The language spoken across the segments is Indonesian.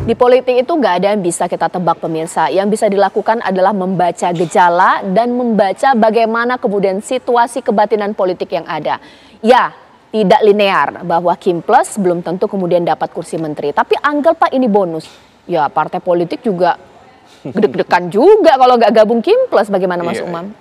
Di politik itu nggak ada yang bisa kita tebak pemirsa. Yang bisa dilakukan adalah membaca gejala dan membaca bagaimana kemudian situasi kebatinan politik yang ada. Ya, tidak linear bahwa Kim Plus belum tentu kemudian dapat kursi menteri. Tapi anggap Pak ini bonus. Ya partai politik juga gede-gedekan juga kalau nggak gabung Kim Plus. Bagaimana Mas Umam?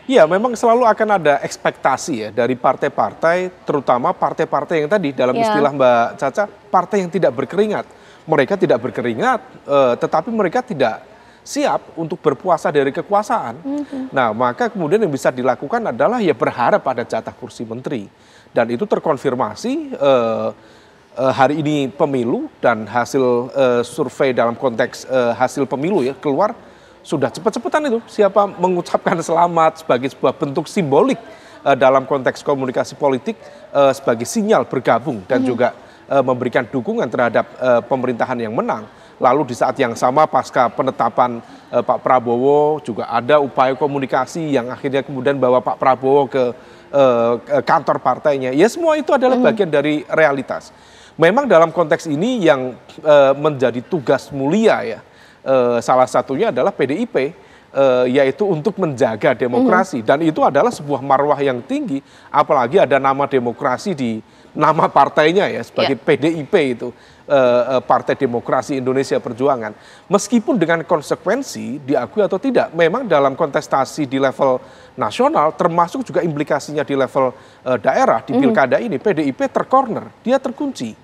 Ya, memang selalu akan ada ekspektasi ya dari partai-partai, terutama partai-partai yang tadi dalam istilah Mbak Caca, partai yang tidak berkeringat. Mereka tidak berkeringat, tetapi mereka tidak siap untuk berpuasa dari kekuasaan. Nah, maka kemudian yang bisa dilakukan adalah ya berharap pada jatah kursi menteri. Dan itu terkonfirmasi hari ini pemilu dan hasil survei dalam konteks hasil pemilu ya keluar sudah cepat-cepatan itu. Siapa mengucapkan selamat sebagai sebuah bentuk simbolik dalam konteks komunikasi politik sebagai sinyal bergabung dan juga memberikan dukungan terhadap pemerintahan yang menang. Lalu di saat yang sama pasca penetapan Pak Prabowo juga ada upaya komunikasi yang akhirnya kemudian bawa Pak Prabowo ke kantor partainya. Ya semua itu adalah bagian dari realitas. Memang dalam konteks ini yang menjadi tugas mulia ya, salah satunya adalah PDIP, yaitu untuk menjaga demokrasi. Dan itu adalah sebuah marwah yang tinggi, apalagi ada nama demokrasi di nama partainya ya, sebagai PDIP itu, Partai Demokrasi Indonesia Perjuangan. Meskipun dengan konsekuensi, diakui atau tidak, memang dalam kontestasi di level nasional, termasuk juga implikasinya di level daerah, di pilkada ini, PDIP tercorner, dia terkunci.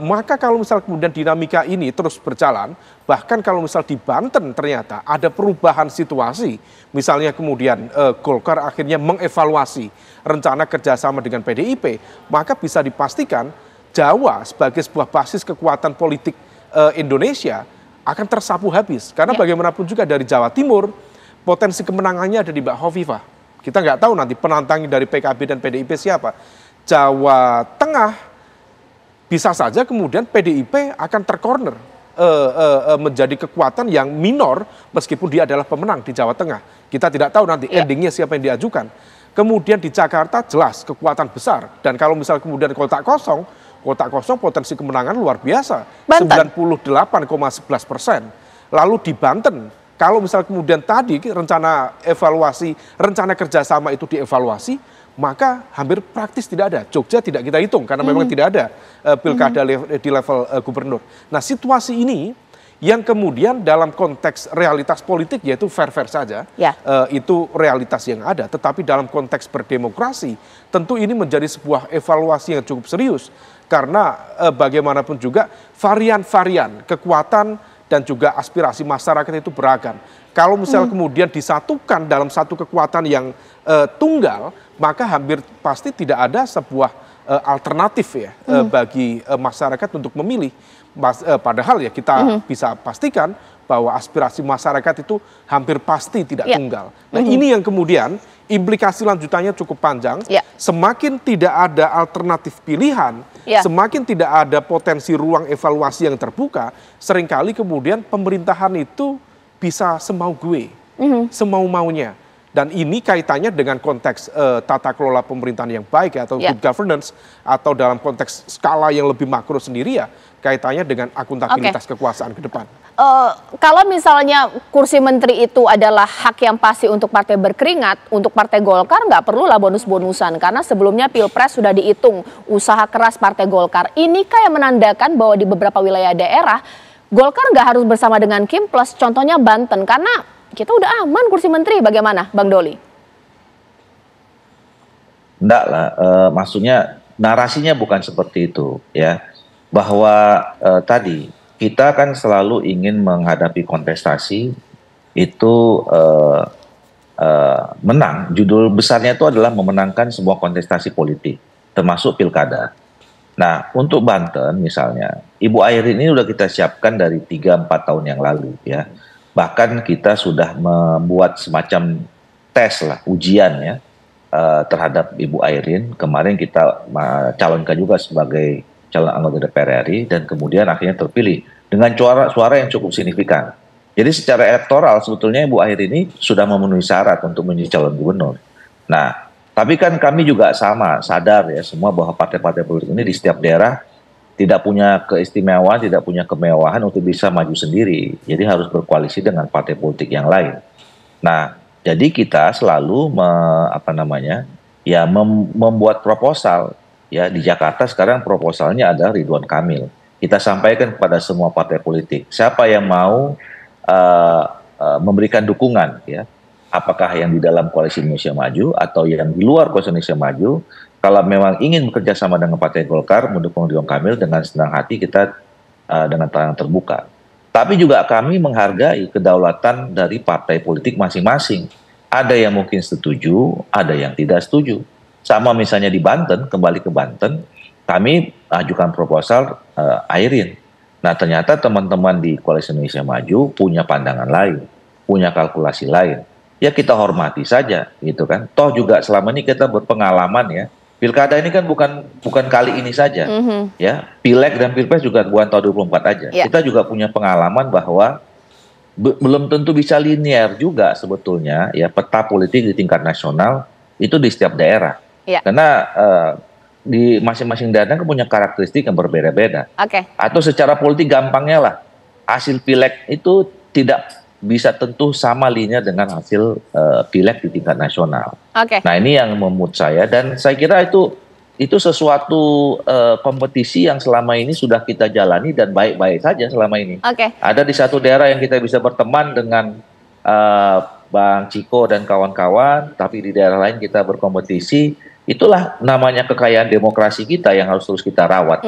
Maka kalau misal kemudian dinamika ini terus berjalan, bahkan kalau misal di Banten ternyata ada perubahan situasi, misalnya kemudian Golkar akhirnya mengevaluasi rencana kerjasama dengan PDIP, maka bisa dipastikan Jawa sebagai sebuah basis kekuatan politik Indonesia akan tersapu habis. Karena bagaimanapun juga dari Jawa Timur, potensi kemenangannya ada di Mbak Hovifah. Kita nggak tahu nanti penantangnya dari PKB dan PDIP siapa. Jawa Tengah, bisa saja kemudian PDIP akan tercorner menjadi kekuatan yang minor meskipun dia adalah pemenang di Jawa Tengah. Kita tidak tahu nanti endingnya siapa yang diajukan. Kemudian di Jakarta jelas kekuatan besar. Dan kalau misal kemudian kotak kosong potensi kemenangan luar biasa. 98,11%. Lalu di Banten, kalau misal kemudian tadi rencana evaluasi, rencana kerjasama itu dievaluasi, maka hampir praktis tidak ada. Jogja tidak kita hitung karena memang tidak ada pilkada di level gubernur. Nah, situasi ini yang kemudian dalam konteks realitas politik yaitu fair-fair saja, itu realitas yang ada. Tetapi dalam konteks berdemokrasi, tentu ini menjadi sebuah evaluasi yang cukup serius. Karena bagaimanapun juga varian-varian kekuatan dan juga aspirasi masyarakat itu beragam. Kalau misal kemudian disatukan dalam satu kekuatan yang tunggal, maka hampir pasti tidak ada sebuah alternatif ya bagi masyarakat untuk memilih. Padahal ya kita bisa pastikan bahwa aspirasi masyarakat itu hampir pasti tidak tunggal. Nah ini yang kemudian implikasi lanjutannya cukup panjang. Semakin tidak ada alternatif pilihan, semakin tidak ada potensi ruang evaluasi yang terbuka, seringkali kemudian pemerintahan itu bisa semau gue, semau maunya. Dan ini kaitannya dengan konteks tata kelola pemerintahan yang baik atau good governance, atau dalam konteks skala yang lebih makro sendiri ya, kaitannya dengan akuntabilitas kekuasaan ke depan. Kalau misalnya kursi menteri itu adalah hak yang pasti untuk partai berkeringat, untuk partai Golkar nggak perlulah bonus-bonusan. Karena sebelumnya Pilpres sudah dihitung usaha keras partai Golkar. Ini kayak menandakan bahwa di beberapa wilayah daerah, Golkar nggak harus bersama dengan Kim Plus, contohnya Banten. Karena kita udah aman kursi menteri, bagaimana Bang Doli? Enggak lah, maksudnya narasinya bukan seperti itu ya. Bahwa tadi kita kan selalu ingin menghadapi kontestasi itu menang. Judul besarnya itu adalah memenangkan sebuah kontestasi politik, termasuk pilkada. Nah, untuk Banten misalnya, Ibu Airin ini sudah kita siapkan dari 3-4 tahun yang lalu ya. Bahkan kita sudah membuat semacam tes lah, ujian ya terhadap Ibu Airin. Kemarin kita calonkan juga sebagai calon anggota DPR RI dan kemudian akhirnya terpilih dengan suara yang cukup signifikan. Jadi secara elektoral sebetulnya Ibu Airin ini sudah memenuhi syarat untuk menjadi calon gubernur. Nah, tapi kan kami juga sama sadar ya semua bahwa partai-partai politik ini di setiap daerah tidak punya keistimewaan, tidak punya kemewahan untuk bisa maju sendiri. Jadi harus berkoalisi dengan partai politik yang lain. Nah, jadi kita selalu membuat proposal. Ya, di Jakarta sekarang proposalnya ada Ridwan Kamil. Kita sampaikan kepada semua partai politik, siapa yang mau memberikan dukungan, ya, apakah yang di dalam koalisi Indonesia Maju atau yang di luar koalisi Indonesia Maju. Kalau memang ingin bekerja sama dengan Partai Golkar, mendukung Ridwan Kamil, dengan senang hati kita dengan tangan terbuka. Tapi juga kami menghargai kedaulatan dari partai politik masing-masing. Ada yang mungkin setuju, ada yang tidak setuju. Sama misalnya di Banten, kembali ke Banten, kami ajukan proposal Airin. Nah, ternyata teman-teman di Koalisi Indonesia Maju punya pandangan lain, punya kalkulasi lain. Ya kita hormati saja, gitu kan. Toh juga selama ini kita berpengalaman, ya. Pilkada ini kan bukan kali ini saja, ya. Pileg dan Pilpres juga bukan tahun 24 aja. Yeah. Kita juga punya pengalaman bahwa belum tentu bisa linear juga sebetulnya, ya, peta politik di tingkat nasional itu di setiap daerah. Yeah. Karena di masing-masing daerah kan punya karakteristik yang berbeda-beda. Atau secara politik gampangnya lah, hasil pileg itu tidak bisa tentu sama linear dengan hasil pileg di tingkat nasional. Nah, ini yang membuat saya, dan saya kira itu sesuatu kompetisi yang selama ini sudah kita jalani dan baik-baik saja selama ini. Ada di satu daerah yang kita bisa berteman dengan Bang Ciko dan kawan-kawan, tapi di daerah lain kita berkompetisi. Itulah namanya kekayaan demokrasi kita yang harus terus kita rawat.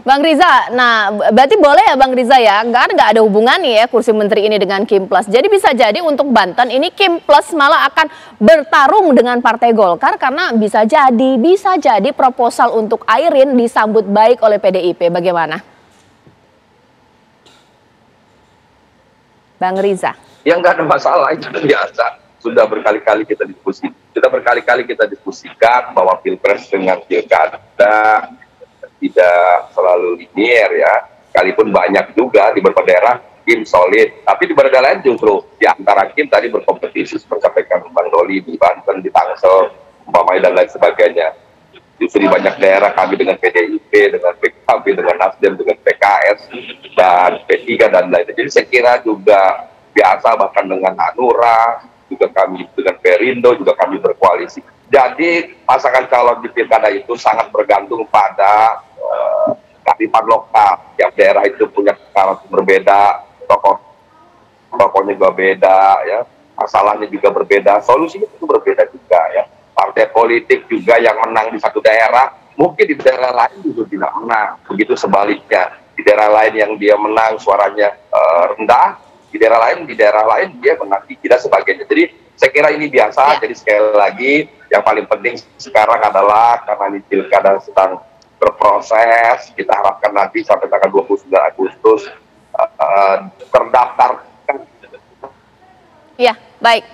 Bang Riza, nah berarti boleh ya Bang Riza ya, nggak ada hubungannya ya kursi menteri ini dengan Kim Plus. Jadi bisa jadi untuk Banten ini Kim Plus malah akan bertarung dengan Partai Golkar karena bisa jadi proposal untuk Airin disambut baik oleh PDIP. Bagaimana? Bang Riza. Ya nggak ada masalah, itu biasa. Sudah berkali-kali kita diskusikan bahwa Pilpres dengan Pilkada tidak selalu linear, ya. Sekalipun banyak juga di beberapa daerah Kim solid, tapi di beberapa daerah lain justru di antara Kim tadi berkompetisi seperti sampaikan Bang Doli di Banten, di Tangsel, umpamanya dan lain sebagainya. Justru di banyak daerah kami dengan PDIP, dengan PKB, dengan Nasdem, dengan PKS dan P3 dan lainnya. Jadi saya kira juga biasa, bahkan dengan Hanura, juga kami dengan Perindo, juga kami berkoalisi. Jadi pasangan calon di pilkada itu sangat bergantung pada kearifan lokal. Tiap daerah itu punya karakter berbeda, tokohnya juga beda, ya, masalahnya juga berbeda, solusinya itu berbeda juga, ya. Partai politik juga yang menang di satu daerah, mungkin di daerah lain juga tidak menang. Begitu sebaliknya, di daerah lain yang dia menang suaranya rendah, di daerah lain dia menang tidak sebagainya. Jadi saya kira ini biasa. Jadi sekali lagi yang paling penting sekarang adalah karena ini pilkada sedang berproses, kita harapkan nanti sampai tanggal 29 Agustus terdaftar. Iya, baik.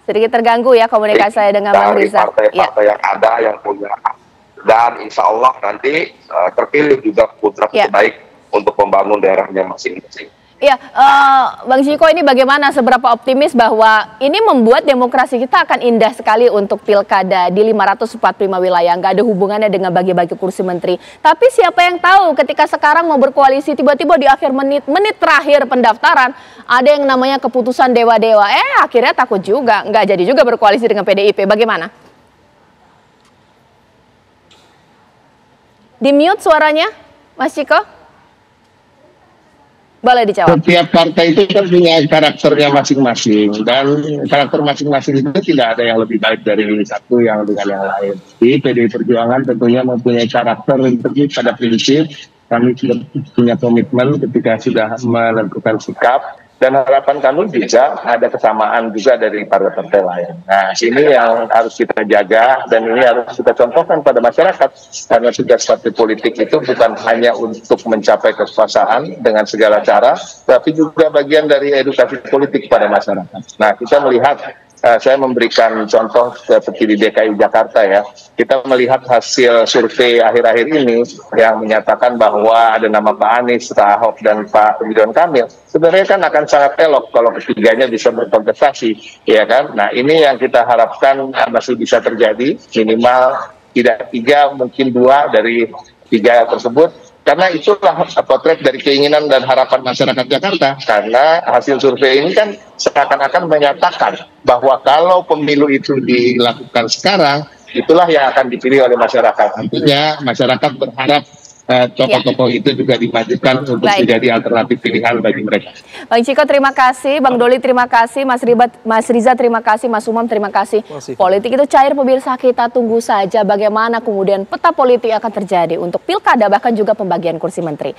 Sedikit terganggu ya komunikasi saya dengan Bang Riza. Partai-partai yang ada yang punya, dan insya Allah nanti terpilih juga putra terbaik untuk membangun daerahnya masing-masing. Iya, Bang Ciko, ini bagaimana, seberapa optimis bahwa ini membuat demokrasi kita akan indah sekali untuk pilkada di 545 wilayah, nggak ada hubungannya dengan bagi-bagi kursi menteri. Tapi siapa yang tahu ketika sekarang mau berkoalisi tiba-tiba di akhir menit terakhir pendaftaran ada yang namanya keputusan dewa-dewa, akhirnya takut juga, nggak jadi juga berkoalisi dengan PDIP. Bagaimana? Di mute suaranya, Mas Ciko? Boleh dijawab. Setiap partai itu kan punya karakternya masing-masing, dan karakter masing-masing itu tidak ada yang lebih baik dari satu yang dengan yang lain. Di PDI Perjuangan tentunya mempunyai karakter pada prinsip, kami sudah punya komitmen ketika sudah menentukan sikap, dan harapan kami juga ada kesamaan juga dari partai-partai lain. Nah, ini yang harus kita jaga dan ini harus kita contohkan pada masyarakat, karena tugas partai politik itu bukan hanya untuk mencapai kekuasaan dengan segala cara, tapi juga bagian dari edukasi politik pada masyarakat. Nah, kita melihat, saya memberikan contoh seperti di DKI Jakarta, ya. Kita melihat hasil survei akhir-akhir ini yang menyatakan bahwa ada nama Pak Anies, Pak Ahok, dan Pak Ridwan Kamil. Sebenarnya kan akan sangat elok kalau ketiganya bisa berkontestasi, ya kan? Nah, ini yang kita harapkan masih bisa terjadi, minimal tidak 3, mungkin 2 dari tiga tersebut, karena itulah potret dari keinginan dan harapan masyarakat Jakarta. Karena hasil survei ini kan seakan-akan menyatakan bahwa kalau pemilu itu dilakukan sekarang, itulah yang akan dipilih oleh masyarakat. Artinya masyarakat berharap tokoh-tokoh itu juga dimajukan untuk menjadi alternatif pilihan bagi mereka. Bang Ciko terima kasih, Bang Doli terima kasih, Mas Riza terima kasih, Mas Umam terima kasih. Politik itu cair pemirsa, kita tunggu saja bagaimana kemudian peta politik akan terjadi untuk pilkada bahkan juga pembagian kursi menteri.